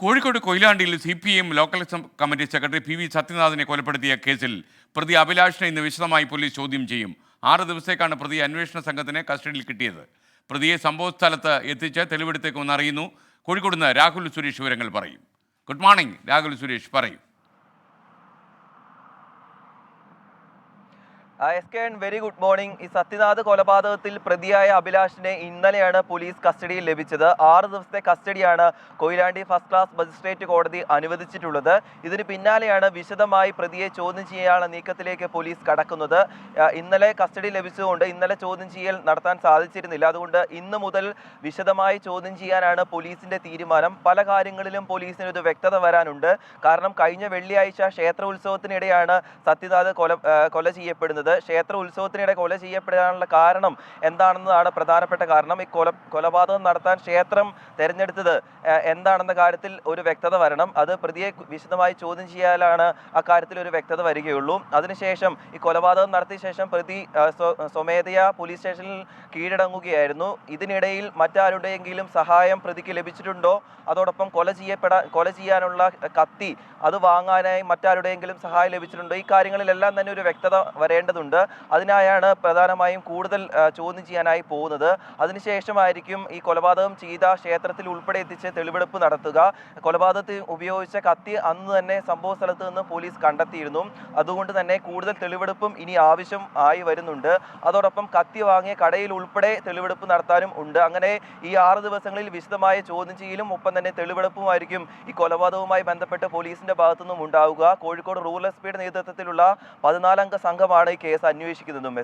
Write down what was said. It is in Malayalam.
കോഴിക്കോട് കൊയിലാണ്ടിയിൽ CPM local committee secretary PV സത്യനാഥിനെ കൊലപ്പെടുത്തിയ കേസിൽ പ്രതി അഭിലാഷിനെ ഇന്ന് വിശദമായി പോലീസ് ചോദ്യം ചെയ്യും. 6 ദിവസത്തേക്കാണ് പ്രതി അന്വേഷണ സംഘത്തിന് കസ്റ്റഡിയിൽ കിട്ടിയത്. പ്രതിയെ സംഭവസ്ഥലത്ത് എത്തിച്ച് തെളിവെടുത്തേക്കുമെന്ന് അറിയുന്നു. കോഴിക്കോട് നിന്ന് രാഹുൽ സുരേഷ് വിവരങ്ങൾ പറയും. ഗുഡ് മോർണിംഗ് രാഹുൽ സുരേഷ്, പറയും. Very good morning. ഈ സത്യനാഥ് കൊലപാതകത്തിൽ പ്രതിയായ അഭിലാഷിനെ ഇന്നലെയാണ് പോലീസ് കസ്റ്റഡിയിൽ ലഭിച്ചത്. 6 ദിവസത്തെ കസ്റ്റഡിയാണ് കൊയിലാണ്ടി ഫസ്റ്റ് ക്ലാസ് മജിസ്ട്രേറ്റ് കോടതി അനുവദിച്ചിട്ടുള്ളത്. ഇതിന് പിന്നാലെയാണ് വിശദമായി പ്രതിയെ ചോദ്യം ചെയ്യാനുള്ള നീക്കത്തിലേക്ക് പോലീസ് കടക്കുന്നത്. ഇന്നലെ കസ്റ്റഡി ലഭിച്ചതുകൊണ്ട് ഇന്നലെ ചോദ്യം ചെയ്യൽ നടത്താൻ സാധിച്ചിരുന്നില്ല. അതുകൊണ്ട് ഇന്ന് മുതൽ വിശദമായി ചോദ്യം ചെയ്യാനാണ് പോലീസിന്റെ തീരുമാനം. പല കാര്യങ്ങളിലും പോലീസിന് ഒരു വ്യക്തത വരാനുണ്ട്. കാരണം കഴിഞ്ഞ വെള്ളിയാഴ്ച ക്ഷേത്ര ഉത്സവത്തിനിടെയാണ് സത്യനാഥ് കൊല ചെയ്യപ്പെടുന്നത്. ക്ഷേത്ര ഉത്സവത്തിനിടെ കൊല ചെയ്യപ്പെടാനുള്ള കാരണം എന്താണെന്നതാണ് പ്രധാനപ്പെട്ട കാരണം. ഈ കൊലപാതകം നടത്താൻ ക്ഷേത്രം തെരഞ്ഞെടുത്തത് എന്താണെന്ന കാര്യത്തിൽ ഒരു വ്യക്തത വരണം. അത് പ്രതിയെ വിശദമായി ചോദ്യം ചെയ്യാനാണ് അക്കാര്യത്തിൽ ഒരു വ്യക്തത വരികയുള്ളൂ. അതിനുശേഷം ഈ കൊലപാതകം നടത്തിയ ശേഷം പ്രതി സ്വമേധയാ പോലീസ് സ്റ്റേഷനിൽ കീഴടങ്ങുകയായിരുന്നു. ഇതിനിടയിൽ മറ്റാരുടെയെങ്കിലും സഹായം പ്രതിക്ക് ലഭിച്ചിട്ടുണ്ടോ, അതോടൊപ്പം കൊല ചെയ്യാനുള്ള കത്തി അത് വാങ്ങാനായി മറ്റാരുടെയെങ്കിലും സഹായം ലഭിച്ചിട്ടുണ്ടോ, ഈ കാര്യങ്ങളിലെല്ലാം തന്നെ ഒരു വ്യക്തത വരേണ്ടതുണ്ട്. അതിനായാണ് പ്രധാനമായും കൂടുതൽ ചോദ്യം ചെയ്യാനായി പോകുന്നത്. അതിനുശേഷമായിരിക്കും ഈ കൊലപാതകം ചെയ്ത ക്ഷേത്രത്തിൽ ഉൾപ്പെടെ എത്തിച്ച് തെളിവെടുപ്പ് നടത്തുക. കൊലപാതകത്തിൽ ഉപയോഗിച്ച കത്തി അന്ന് തന്നെ സംഭവ സ്ഥലത്ത് നിന്ന് പോലീസ് കണ്ടെത്തിയിരുന്നു. അതുകൊണ്ട് തന്നെ കൂടുതൽ തെളിവെടുപ്പും ഇനി ആവശ്യം ആയി വരുന്നുണ്ട്. അതോടൊപ്പം കത്തി വാങ്ങിയ കടയിൽ ഉൾപ്പെടെ തെളിവെടുപ്പ് നടത്താനും ഉണ്ട്. അങ്ങനെ ഈ 6 ദിവസങ്ങളിൽ വിശദമായ ചോദ്യം ചെയ്യലും ഒപ്പം തന്നെ തെളിവെടുപ്പുമായിരിക്കും ഈ കൊലപാതകവുമായി ബന്ധപ്പെട്ട് പോലീസിന്റെ ഭാഗത്തുനിന്നും ഉണ്ടാവുക. കോഴിക്കോട് റൂറൽ SP യുടെ നേതൃത്വത്തിലുള്ള 14 അംഗ സംഘമാണ് ഈ കേസ് അന്വേഷിക്കുന്നതും.